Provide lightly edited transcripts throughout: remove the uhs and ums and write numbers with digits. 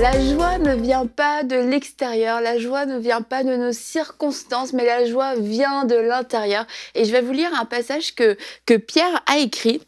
La joie ne vient pas de l'extérieur, la joie ne vient pas de nos circonstances, mais la joie vient de l'intérieur. Et je vais vous lire un passage que Pierre a écrit.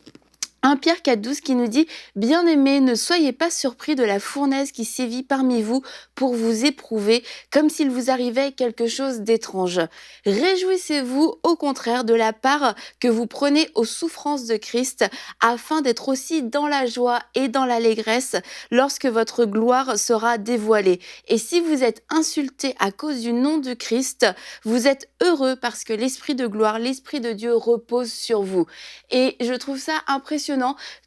1 Pierre 4,12 qui nous dit « Bien-aimés, ne soyez pas surpris de la fournaise qui sévit parmi vous pour vous éprouver, comme s'il vous arrivait quelque chose d'étrange. Réjouissez-vous au contraire de la part que vous prenez aux souffrances de Christ, afin d'être aussi dans la joie et dans l'allégresse lorsque votre gloire sera dévoilée. Et si vous êtes insultés à cause du nom de Christ, vous êtes heureux parce que l'Esprit de gloire, l'Esprit de Dieu repose sur vous. » Et je trouve ça impressionnant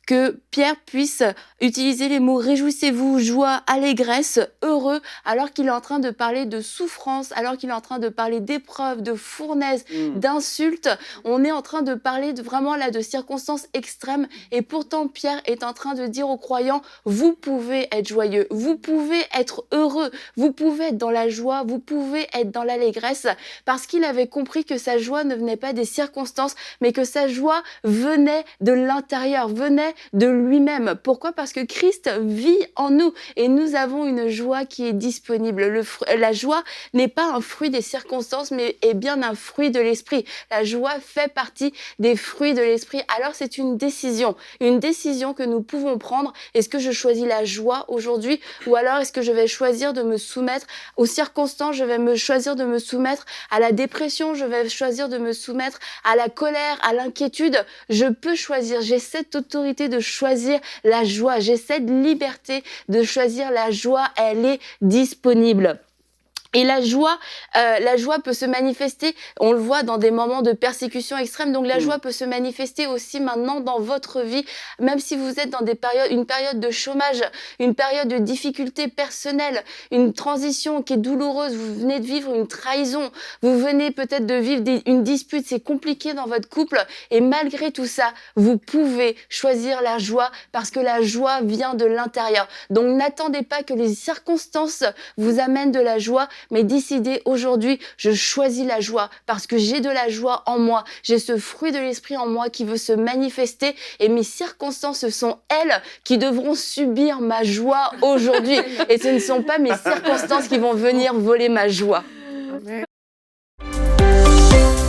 que Pierre puisse utiliser les mots « réjouissez-vous »,« joie »,« allégresse »,« heureux », alors qu'il est en train de parler de souffrance, alors qu'il est en train de parler d'épreuves, de fournaise, d'insultes. On est en train de parler vraiment là de circonstances extrêmes et pourtant Pierre est en train de dire aux croyants « vous pouvez être joyeux, vous pouvez être heureux, vous pouvez être dans la joie, vous pouvez être dans l'allégresse » parce qu'il avait compris que sa joie ne venait pas des circonstances mais que sa joie venait de l'intérieur, venait de lui-même. Pourquoi? Parce que Christ vit en nous et nous avons une joie qui est disponible. La joie n'est pas un fruit des circonstances, mais est bien un fruit de l'esprit. La joie fait partie des fruits de l'esprit. Alors c'est une décision que nous pouvons prendre. Est-ce que je choisis la joie aujourd'hui ou alors est-ce que je vais choisir de me soumettre aux circonstances, je vais choisir de me soumettre à la dépression, je vais choisir de me soumettre à la colère, à l'inquiétude. Je peux choisir, j'ai cette autorité de choisir la joie, j'ai cette liberté de choisir la joie, elle est disponible. Et la joie peut se manifester, on le voit dans des moments de persécution extrême, donc la joie peut se manifester aussi maintenant dans votre vie, même si vous êtes dans une période de chômage, une période de difficulté personnelle, une transition qui est douloureuse, vous venez de vivre une trahison, vous venez peut-être de vivre une dispute, c'est compliqué dans votre couple, et malgré tout ça, vous pouvez choisir la joie parce que la joie vient de l'intérieur. Donc n'attendez pas que les circonstances vous amènent de la joie, mais décidez aujourd'hui, je choisis la joie parce que j'ai de la joie en moi. J'ai ce fruit de l'esprit en moi qui veut se manifester et mes circonstances, ce sont elles qui devront subir ma joie aujourd'hui. Et ce ne sont pas mes circonstances qui vont venir voler ma joie.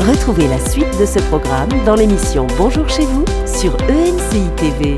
Retrouvez la suite de ce programme dans l'émission Bonjour chez vous sur ENCI TV.